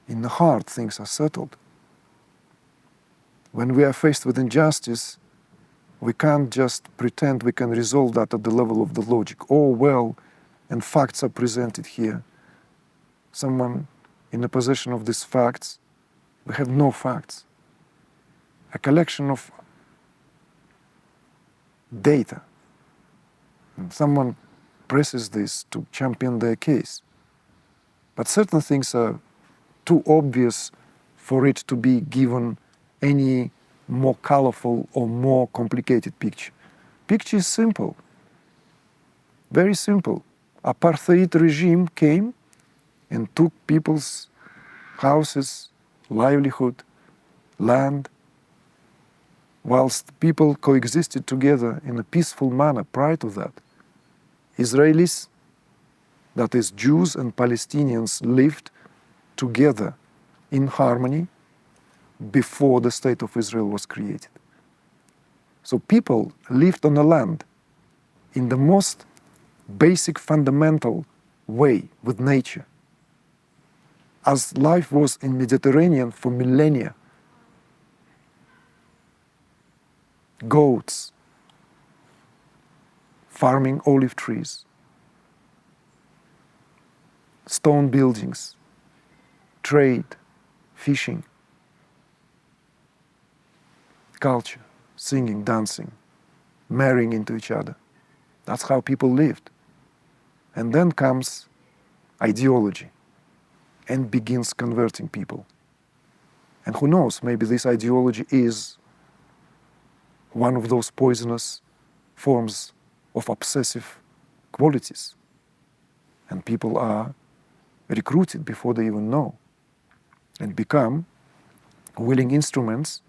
In the heart, things are settled. When we are faced with injustice, we can't just pretend we can resolve that at the level of the logic. Oh, well, and facts are presented here. Someone in the possession of these facts, we have no facts. A collection of data. And someone presses this to champion their case. But certain things are too obvious for it to be given any more colorful or more complicated picture. Picture is simple, very simple. Apartheid regime came and took people's houses, livelihood, land, whilst people coexisted together in a peaceful manner prior to that. Israelis, that is Jews and Palestinians, lived together in harmony before the State of Israel was created. So people lived on the land in the most basic, fundamental way with nature, as life was in Mediterranean for millennia. Goats, farming olive trees, stone buildings, trade, fishing, culture, singing, dancing, marrying into each other. That's how people lived. And then comes ideology and begins converting people. And who knows, maybe this ideology is one of those poisonous forms of obsessive qualities. And people are recruited before they even know and become willing instruments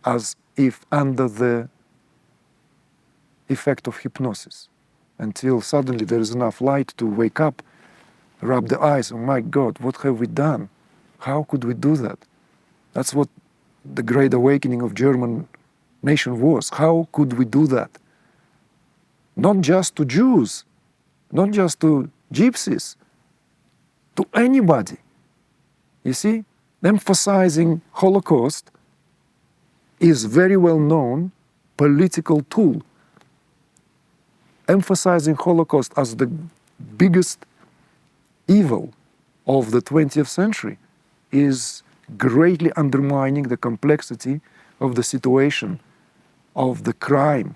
as if under the effect of hypnosis, until suddenly there is enough light to wake up, rub the eyes, oh my God, what have we done? How could we do that? That's what the great awakening of German nation was. How could we do that? Not just to Jews, not just to gypsies, to anybody. You see, emphasizing Holocaust is very well known political tool. Emphasizing Holocaust as the biggest evil of the 20th century is greatly undermining the complexity of the situation, of the crime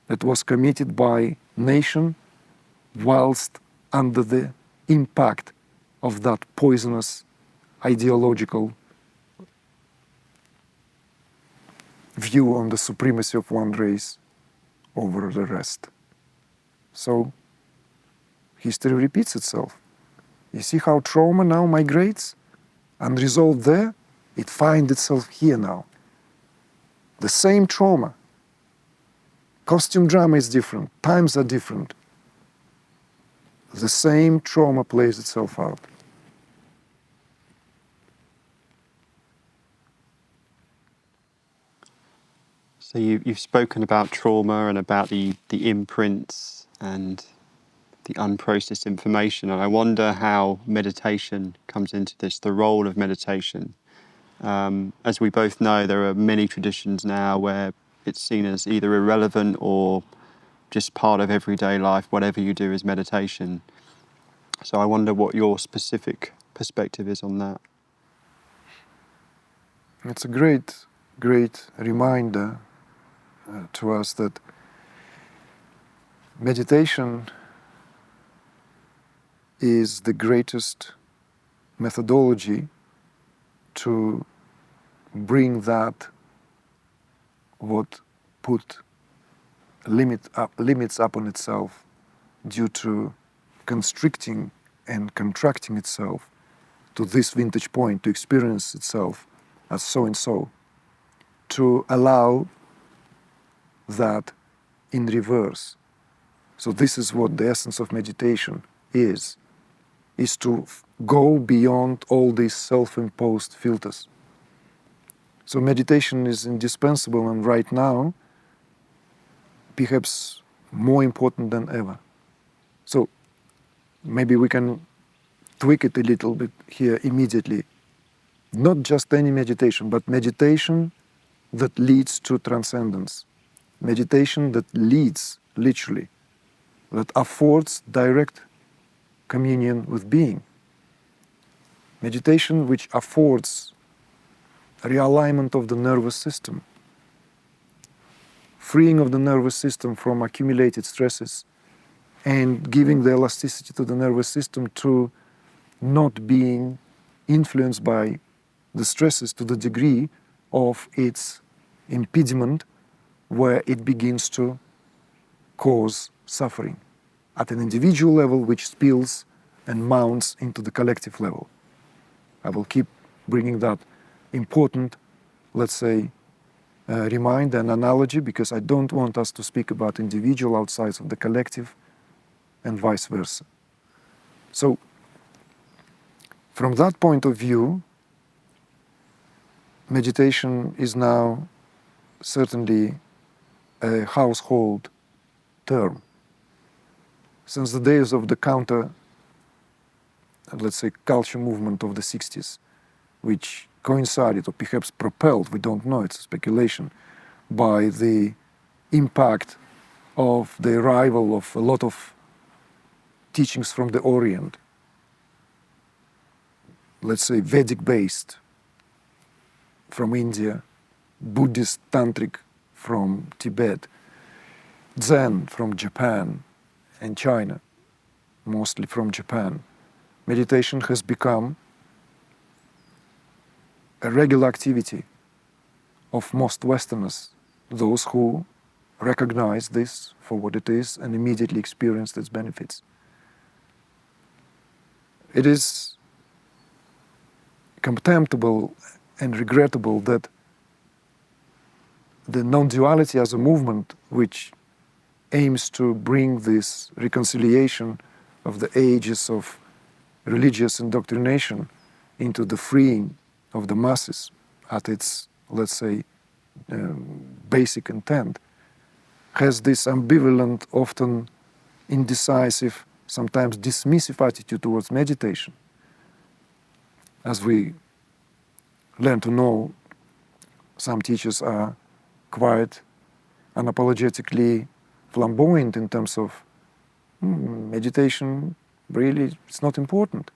that was committed by nation whilst under the impact of that poisonous ideological view on the supremacy of one race over the rest. So history repeats itself. You see how trauma now migrates? Unresolved there, it finds itself here now. The same trauma. Costume drama is different, times are different. The same trauma plays itself out. So you've spoken about trauma and about the imprints and the unprocessed information, and I wonder how meditation comes into this, the role of meditation. As we both know, there are many traditions now where it's seen as either irrelevant or just part of everyday life. Whatever you do is meditation. So I wonder what your specific perspective is on that. It's a great, great reminder to us that meditation is the greatest methodology to bring that what put limits upon itself due to constricting and contracting itself to this vintage point, to experience itself as so and so, to allow that in reverse. So this is what the essence of meditation is to go beyond all these self-imposed filters. So meditation is indispensable, and right now, perhaps more important than ever. So maybe we can tweak it a little bit here immediately. Not just any meditation, but meditation that leads to transcendence. Meditation that leads, literally, that affords direct communion with being. Meditation which affords realignment of the nervous system, freeing of the nervous system from accumulated stresses, and giving the elasticity to the nervous system to not being influenced by the stresses to the degree of its impediment, where it begins to cause suffering at an individual level, which spills and mounts into the collective level. I will keep bringing that important, let's say, reminder and analogy, because I don't want us to speak about individual outside of the collective and vice versa. So, from that point of view, meditation is now certainly a household term. Since the days of the counter, let's say, culture movement of the 60s, which coincided or perhaps propelled, we don't know, it's a speculation, by the impact of the arrival of a lot of teachings from the Orient, let's say Vedic-based from India, Buddhist Tantric from Tibet, Zen from Japan and China, mostly from Japan. Meditation has become a regular activity of most Westerners, those who recognize this for what it is and immediately experience its benefits. it is contemptible and regrettable that the non-duality as a movement which aims to bring this reconciliation of the ages of religious indoctrination into the freeing of the masses at its, let's say, basic intent, has this ambivalent, often indecisive, sometimes dismissive attitude towards meditation. As we learn to know, some teachers are quite unapologetically flamboyant in terms of meditation, really, it's not important.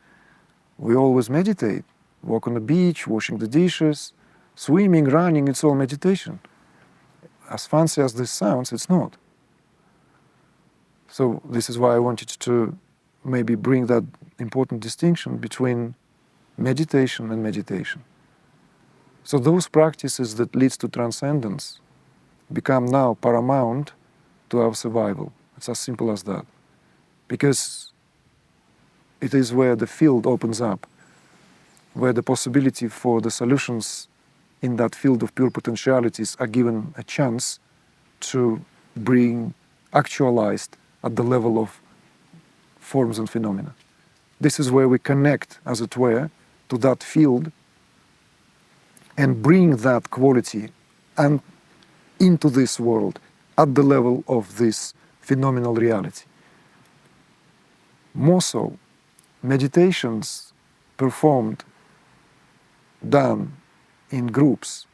We always meditate. Walk on the beach, washing the dishes, swimming, running, it's all meditation. As fancy as this sounds, it's not. So this is why I wanted to maybe bring that important distinction between meditation and meditation. So those practices that leads to transcendence become now paramount to our survival. It's as simple as that. Because it is where the field opens up, where the possibility for the solutions in that field of pure potentialities are given a chance to bring actualized at the level of forms and phenomena. This is where we connect, as it were, to that field and bring that quality and into this world at the level of this phenomenal reality. More so, meditations performed, done in groups,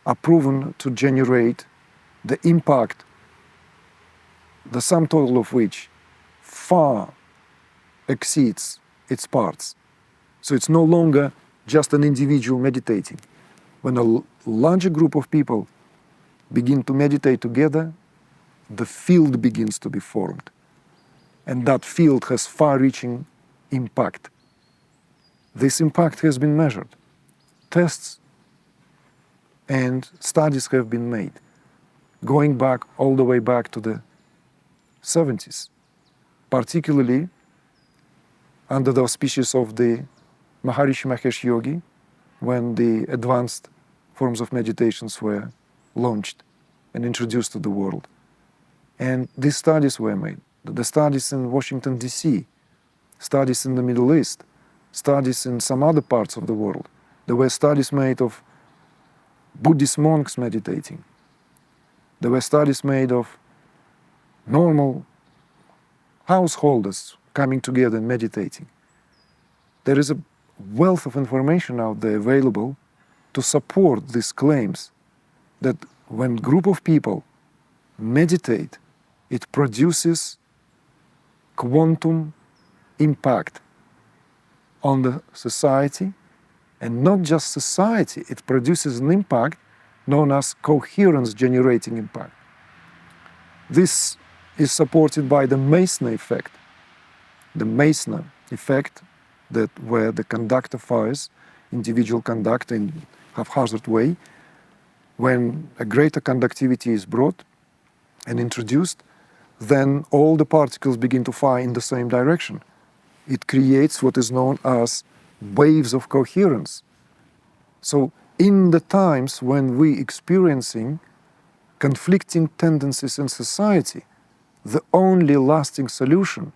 are proven to generate the impact, the sum total of which far exceeds its parts. So it's no longer just an individual meditating. When a larger group of people begin to meditate together, the field begins to be formed. And that field has far-reaching impact. This impact has been measured. Tests and studies have been made, going back all the way back to the 70s, particularly under the auspices of the Maharishi Mahesh Yogi, when the advanced forms of meditations were launched and introduced to the world. And these studies were made. The studies in Washington, D.C., studies in the Middle East, studies in some other parts of the world. There were studies made of Buddhist monks meditating. There were studies made of normal householders coming together and meditating. There is a wealth of information out there available to support these claims that when a group of people meditate, it produces quantum impact on the society, and not just society, it produces an impact known as coherence generating impact. This is supported by the Meissner effect. The Meissner effect, that where the conductor fires individual conductor in haphazard way, when a greater conductivity is brought and introduced, then all the particles begin to fire in the same direction. It creates what is known as waves of coherence. So in the times when we experiencing conflicting tendencies in society, the only lasting solution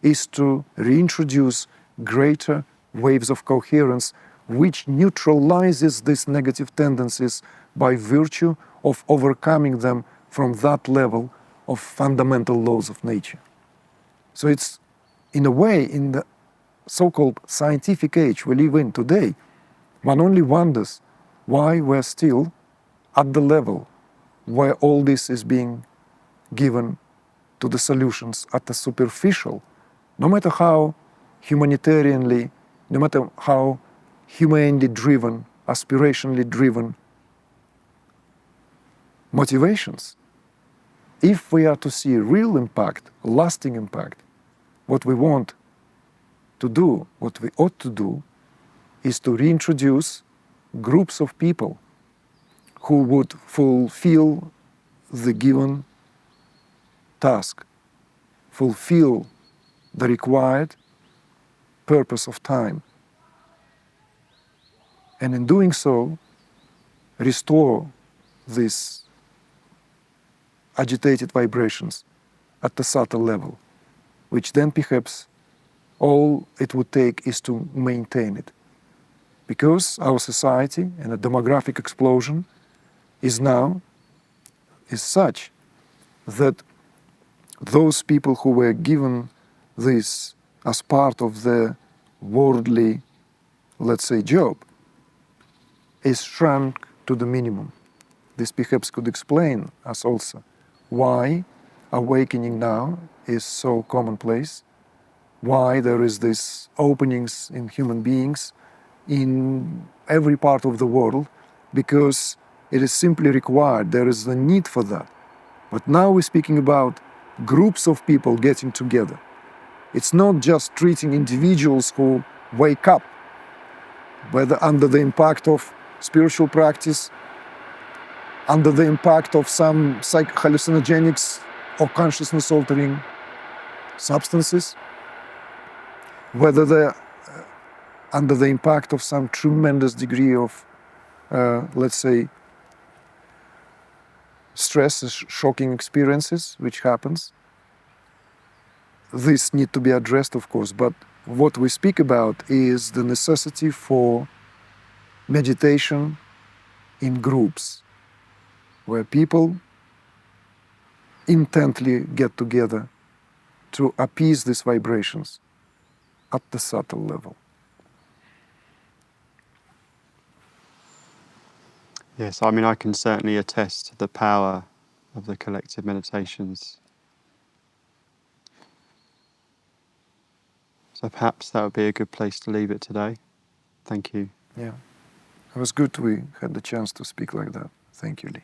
is to reintroduce greater waves of coherence, which neutralizes these negative tendencies by virtue of overcoming them from that level of fundamental laws of nature. So it's, in a way, in the so-called scientific age we live in today, one only wonders why we're still at the level where all this is being given to the solutions at the superficial, no matter how humanitarianly, no matter how humanely driven, aspirationally driven motivations. If we are to see real impact, lasting impact, what we want to do, what we ought to do, is to reintroduce groups of people who would fulfill the given task, fulfill the required purpose of time. And in doing so, restore these agitated vibrations at the subtle level, which then perhaps all it would take is to maintain it. Because our society and a demographic explosion is such that those people who were given this as part of their worldly, let's say, job, is shrunk to the minimum. This perhaps could explain us also why awakening now is so commonplace, why there is these openings in human beings in every part of the world, because it is simply required, there is the need for that. But now we're speaking about groups of people getting together. It's not just treating individuals who wake up, whether under the impact of spiritual practice, under the impact of some hallucinogenics or consciousness-altering substances, whether they're under the impact of some tremendous degree of, let's say, stress, shocking experiences, which happens. This need to be addressed, of course, but what we speak about is the necessity for meditation in groups, where people intently get together to appease these vibrations at the subtle level. Yes, I mean, I can certainly attest to the power of the collective meditations. So perhaps that would be a good place to leave it today. Thank you. Yeah, it was good we had the chance to speak like that. Thank you, Lee.